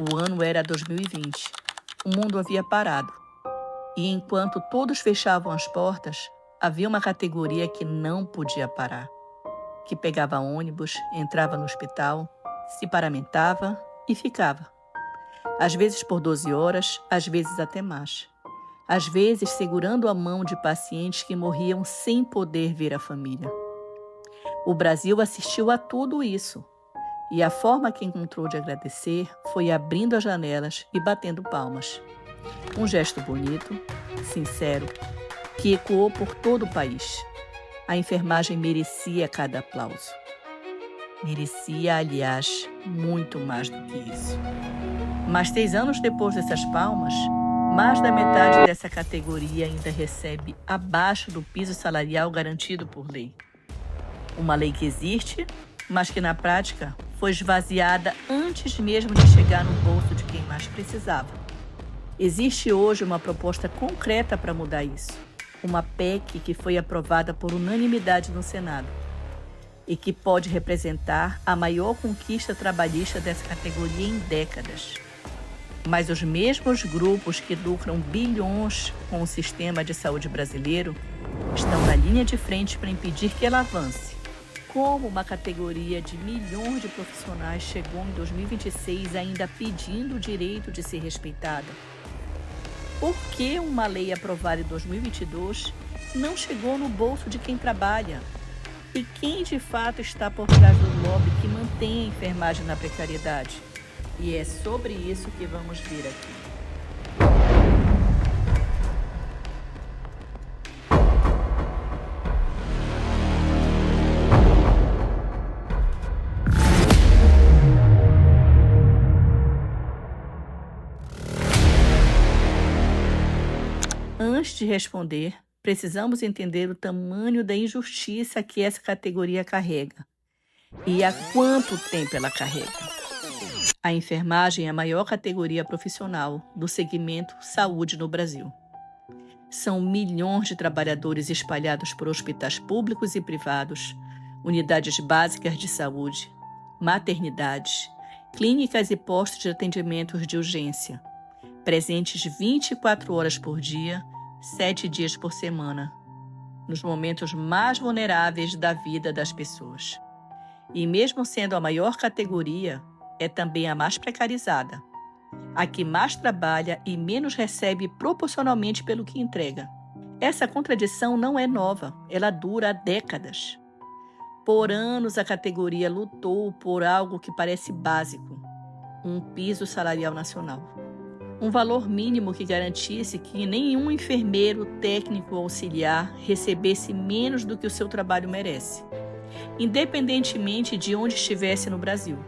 O ano era 2020. O mundo havia parado. E enquanto todos fechavam as portas, havia uma categoria que não podia parar. Que pegava ônibus, entrava no hospital, se paramentava e ficava. Às vezes por 12 horas, às vezes até mais. Às vezes segurando a mão de pacientes que morriam sem poder ver a família. O Brasil assistiu a tudo isso. E a forma que encontrou de agradecer foi abrindo as janelas e batendo palmas. Um gesto bonito, sincero, que ecoou por todo o país. A enfermagem merecia cada aplauso. Merecia, aliás, muito mais do que isso. Mas 6 anos depois dessas palmas, mais da metade dessa categoria ainda recebe abaixo do piso salarial garantido por lei. Uma lei que existe, mas que na prática foi esvaziada antes mesmo de chegar no bolso de quem mais precisava. Existe hoje uma proposta concreta para mudar isso. Uma PEC que foi aprovada por unanimidade no Senado e que pode representar a maior conquista trabalhista dessa categoria em décadas. Mas os mesmos grupos que lucram bilhões com o sistema de saúde brasileiro estão na linha de frente para impedir que ela avance. Como uma categoria de milhões de profissionais chegou em 2026 ainda pedindo o direito de ser respeitada? Por que uma lei aprovada em 2022 não chegou no bolso de quem trabalha? E quem de fato está por trás do lobby que mantém a enfermagem na precariedade? E é sobre isso que vamos ver aqui. Antes de responder, precisamos entender o tamanho da injustiça que essa categoria carrega e há quanto tempo ela carrega. A enfermagem é a maior categoria profissional do segmento saúde no Brasil. São milhões de trabalhadores espalhados por hospitais públicos e privados, unidades básicas de saúde, maternidades, clínicas e postos de atendimentos de urgência, presentes 24 horas por dia, 7 dias por semana, nos momentos mais vulneráveis da vida das pessoas. E mesmo sendo a maior categoria, é também a mais precarizada, a que mais trabalha e menos recebe proporcionalmente pelo que entrega. Essa contradição não é nova, ela dura há décadas. Por anos a categoria lutou por algo que parece básico, um piso salarial nacional. Um valor mínimo que garantisse que nenhum enfermeiro, técnico ou auxiliar recebesse menos do que o seu trabalho merece, independentemente de onde estivesse no Brasil.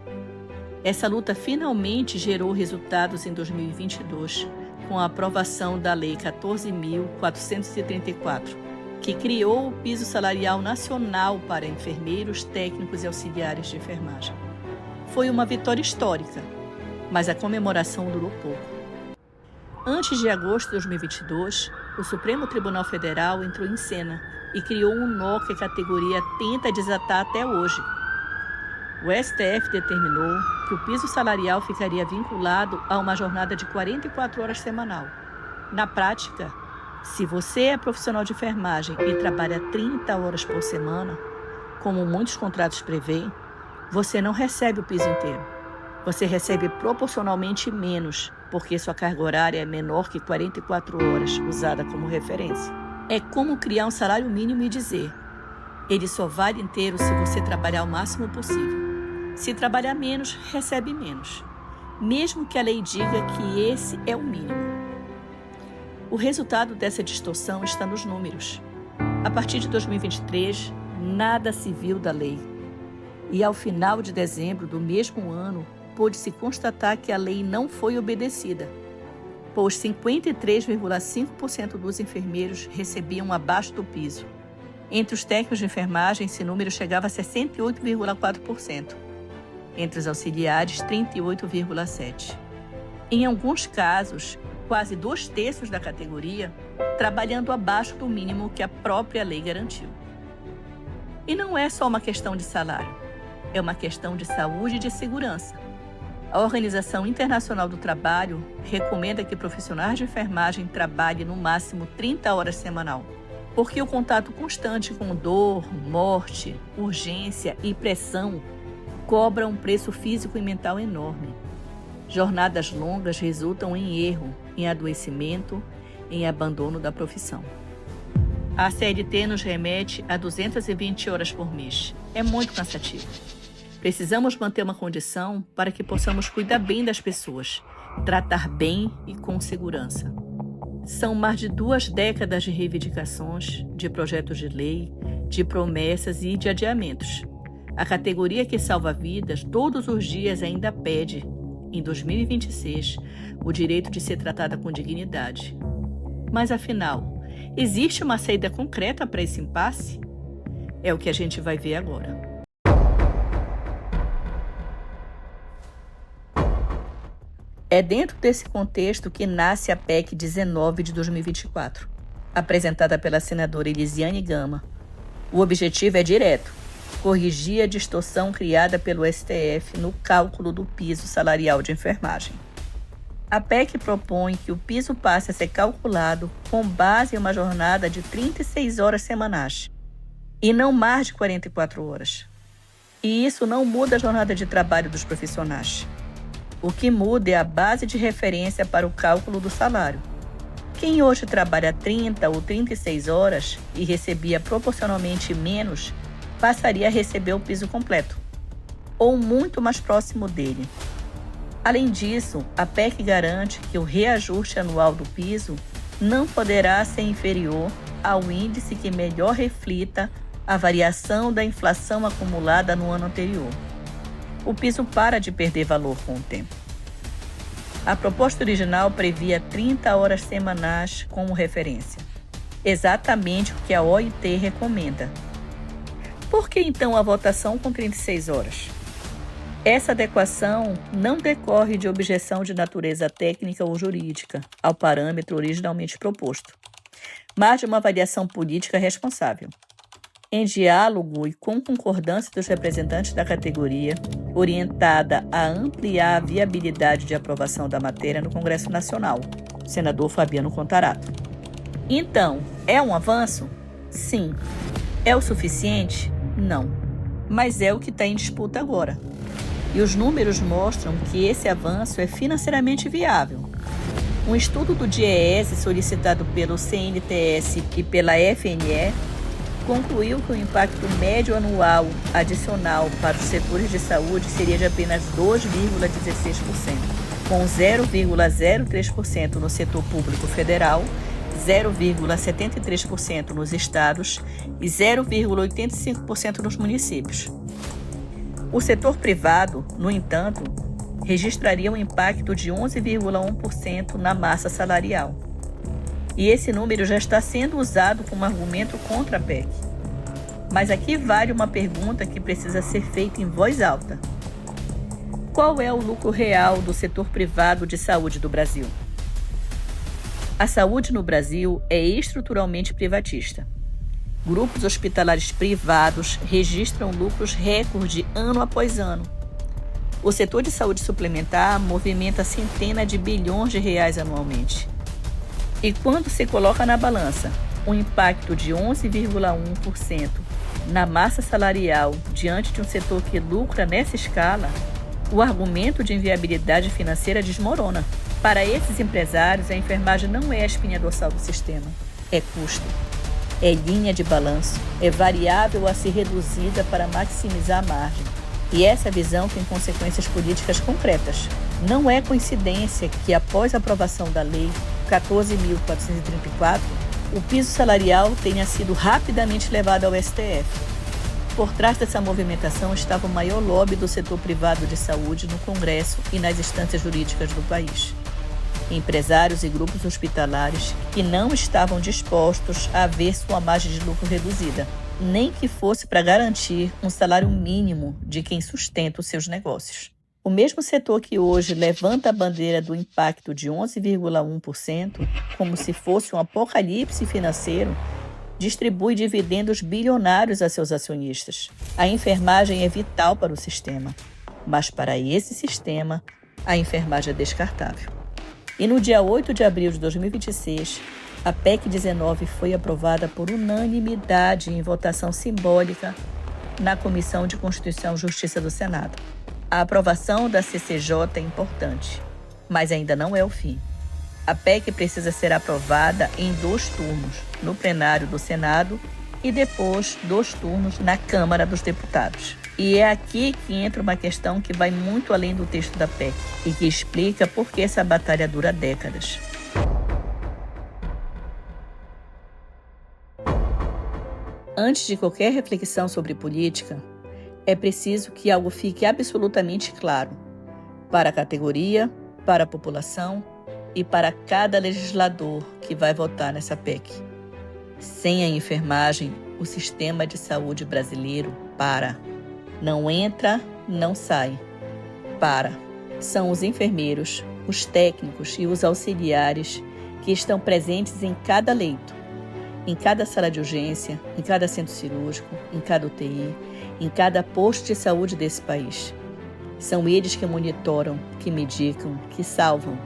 Essa luta finalmente gerou resultados em 2022, com a aprovação da Lei 14.434, que criou o piso salarial nacional para enfermeiros, técnicos e auxiliares de enfermagem. Foi uma vitória histórica, mas a comemoração durou pouco. Antes de agosto de 2022, o Supremo Tribunal Federal entrou em cena e criou um nó que a categoria tenta desatar até hoje. O STF determinou que o piso salarial ficaria vinculado a uma jornada de 44 horas semanal. Na prática, se você é profissional de enfermagem e trabalha 30 horas por semana, como muitos contratos prevêem, você não recebe o piso inteiro. Você recebe proporcionalmente menos, porque sua carga horária é menor que 44 horas, usada como referência. É como criar um salário mínimo e dizer: ele só vale inteiro se você trabalhar o máximo possível. Se trabalhar menos, recebe menos, mesmo que a lei diga que esse é o mínimo. O resultado dessa distorção está nos números. A partir de 2023, nada se viu da lei. E ao final de dezembro do mesmo ano, pôde-se constatar que a lei não foi obedecida, pois 53,5% dos enfermeiros recebiam abaixo do piso. Entre os técnicos de enfermagem, esse número chegava a 68,4%. Entre os auxiliares, 38,7%. Em alguns casos, quase 2/3 da categoria trabalhando abaixo do mínimo que a própria lei garantiu. E não é só uma questão de salário, é uma questão de saúde e de segurança. A Organização Internacional do Trabalho recomenda que profissionais de enfermagem trabalhem no máximo 30 horas semanal, porque o contato constante com dor, morte, urgência e pressão cobra um preço físico e mental enorme. Jornadas longas resultam em erro, em adoecimento, em abandono da profissão. A CLT nos remete a 220 horas por mês. É muito cansativo. Precisamos manter uma condição para que possamos cuidar bem das pessoas, tratar bem e com segurança. São mais de 2 décadas de reivindicações, de projetos de lei, de promessas e de adiamentos. A categoria que salva vidas todos os dias ainda pede, em 2026, o direito de ser tratada com dignidade. Mas afinal, existe uma saída concreta para esse impasse? É o que a gente vai ver agora. É dentro desse contexto que nasce a PEC 19 de 2024, apresentada pela senadora Elisiane Gama. O objetivo é direto: corrigir a distorção criada pelo STF no cálculo do piso salarial de enfermagem. A PEC propõe que o piso passe a ser calculado com base em uma jornada de 36 horas semanais, e não mais de 44 horas. E isso não muda a jornada de trabalho dos profissionais. O que muda é a base de referência para o cálculo do salário. Quem hoje trabalha 30 ou 36 horas e recebia proporcionalmente menos, passaria a receber o piso completo, ou muito mais próximo dele. Além disso, a PEC garante que o reajuste anual do piso não poderá ser inferior ao índice que melhor reflita a variação da inflação acumulada no ano anterior. O piso para de perder valor com o tempo. A proposta original previa 30 horas semanais como referência, exatamente o que a OIT recomenda. Por que então a votação com 36 horas? Essa adequação não decorre de objeção de natureza técnica ou jurídica ao parâmetro originalmente proposto, mas de uma avaliação política responsável. Em diálogo e com concordância dos representantes da categoria, orientada a ampliar a viabilidade de aprovação da matéria no Congresso Nacional, senador Fabiano Contarato. Então, é um avanço? Sim. É o suficiente? Não. Mas é o que está em disputa agora. E os números mostram que esse avanço é financeiramente viável. Um estudo do DIEESE solicitado pelo CNTS e pela FNE concluiu que o impacto médio anual adicional para os setores de saúde seria de apenas 2,16%, com 0,03% no setor público federal, 0,73% nos estados e 0,85% nos municípios. O setor privado, no entanto, registraria um impacto de 11,1% na massa salarial. E esse número já está sendo usado como argumento contra a PEC. Mas aqui vale uma pergunta que precisa ser feita em voz alta. Qual é o lucro real do setor privado de saúde do Brasil? A saúde no Brasil é estruturalmente privatista. Grupos hospitalares privados registram lucros recorde ano após ano. O setor de saúde suplementar movimenta centenas de bilhões de reais anualmente. E quando se coloca na balança um impacto de 11,1% na massa salarial diante de um setor que lucra nessa escala, o argumento de inviabilidade financeira desmorona. Para esses empresários, a enfermagem não é a espinha dorsal do sistema, é custo, é linha de balanço, é variável a ser reduzida para maximizar a margem. E essa visão tem consequências políticas concretas. Não é coincidência que, após a aprovação da Lei 14.434, o piso salarial tenha sido rapidamente levado ao STF. Por trás dessa movimentação estava o maior lobby do setor privado de saúde no Congresso e nas instâncias jurídicas do país. Empresários e grupos hospitalares que não estavam dispostos a ver sua margem de lucro reduzida, nem que fosse para garantir um salário mínimo de quem sustenta os seus negócios. O mesmo setor que hoje levanta a bandeira do impacto de 11,1%, como se fosse um apocalipse financeiro, distribui dividendos bilionários a seus acionistas. A enfermagem é vital para o sistema, mas para esse sistema, A enfermagem é descartável. E no dia 8 de abril de 2026, a PEC 19 foi aprovada por unanimidade em votação simbólica na Comissão de Constituição e Justiça do Senado. A aprovação da CCJ é importante, mas ainda não é o fim. A PEC precisa ser aprovada em 2 turnos, no plenário do Senado e depois 2 turnos na Câmara dos Deputados. E é aqui que entra uma questão que vai muito além do texto da PEC e que explica por que essa batalha dura décadas. Antes de qualquer reflexão sobre política, é preciso que algo fique absolutamente claro para a categoria, para a população e para cada legislador que vai votar nessa PEC. Sem a enfermagem, o sistema de saúde brasileiro para. Não entra, não sai. Para. São os enfermeiros, os técnicos e os auxiliares que estão presentes em cada leito, em cada sala de urgência, em cada centro cirúrgico, em cada UTI, em cada posto de saúde desse país. São eles que monitoram, que medicam, que salvam.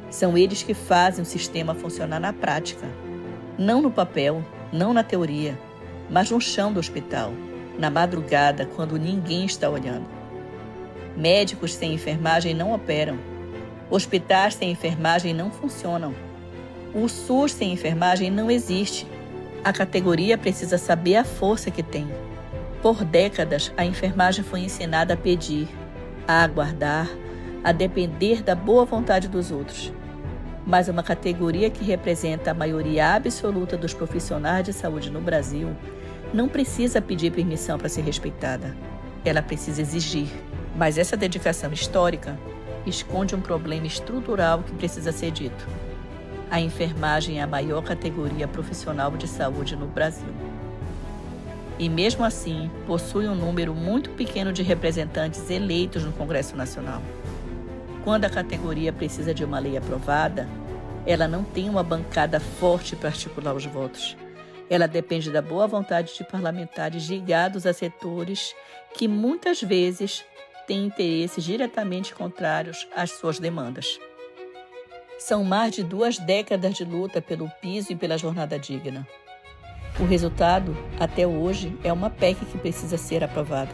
São eles que fazem o sistema funcionar na prática. Não no papel, não na teoria, mas no chão do hospital, na madrugada, quando ninguém está olhando. Médicos sem enfermagem não operam. Hospitais sem enfermagem não funcionam. O SUS sem enfermagem não existe. A categoria precisa saber a força que tem. Por décadas, a enfermagem foi ensinada a pedir, a aguardar, a depender da boa vontade dos outros. Mas uma categoria que representa a maioria absoluta dos profissionais de saúde no Brasil não precisa pedir permissão para ser respeitada. Ela precisa exigir. Mas essa dedicação histórica esconde um problema estrutural que precisa ser dito. A enfermagem é a maior categoria profissional de saúde no Brasil. E mesmo assim, possui um número muito pequeno de representantes eleitos no Congresso Nacional. Quando a categoria precisa de uma lei aprovada, ela não tem uma bancada forte para articular os votos. Ela depende da boa vontade de parlamentares ligados a setores que muitas vezes têm interesses diretamente contrários às suas demandas. São mais de 2 décadas de luta pelo piso e pela jornada digna. O resultado, até hoje, é uma PEC que precisa ser aprovada.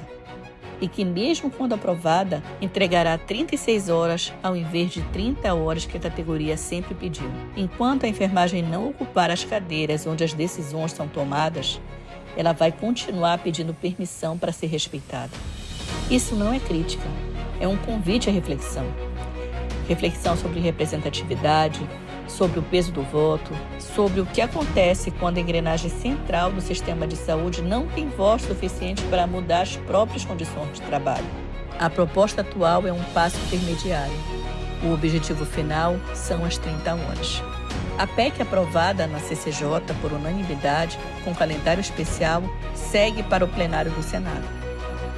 E que, mesmo quando aprovada, entregará 36 horas ao invés de 30 horas que a categoria sempre pediu. Enquanto a enfermagem não ocupar as cadeiras onde as decisões são tomadas, ela vai continuar pedindo permissão para ser respeitada. Isso não é crítica, é um convite à reflexão. Reflexão sobre representatividade, sobre o peso do voto, sobre o que acontece quando a engrenagem central do sistema de saúde não tem voz suficiente para mudar as próprias condições de trabalho. A proposta atual é um passo intermediário. O objetivo final são as 30 horas. A PEC aprovada na CCJ por unanimidade, com calendário especial, segue para o plenário do Senado.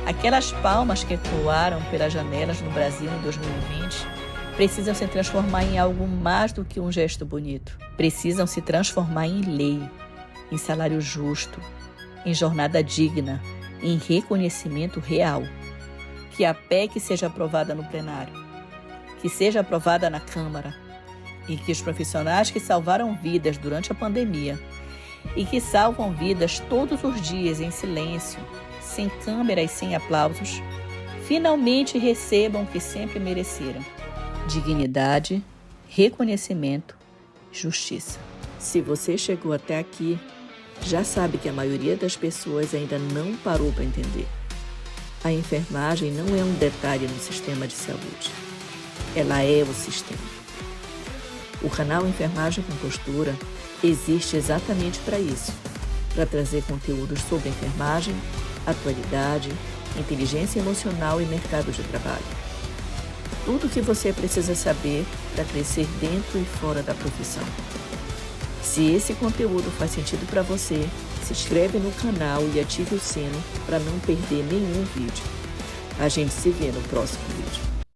Aquelas palmas que ecoaram pelas janelas no Brasil em 2020 precisam se transformar em algo mais do que um gesto bonito. Precisam se transformar em lei, em salário justo, em jornada digna, em reconhecimento real. Que a PEC seja aprovada no plenário, que seja aprovada na Câmara e que os profissionais que salvaram vidas durante a pandemia e que salvam vidas todos os dias em silêncio, sem câmeras e sem aplausos, finalmente recebam o que sempre mereceram: dignidade, reconhecimento, justiça. Se você chegou até aqui, já sabe que a maioria das pessoas ainda não parou para entender. A enfermagem não é um detalhe no sistema de saúde. Ela é o sistema. O canal Enfermagem com Postura existe exatamente para isso, para trazer conteúdos sobre enfermagem, atualidade, inteligência emocional e mercado de trabalho. Tudo o que você precisa saber para crescer dentro e fora da profissão. Se esse conteúdo faz sentido para você, se inscreve no canal e ative o sino para não perder nenhum vídeo. A gente se vê no próximo vídeo.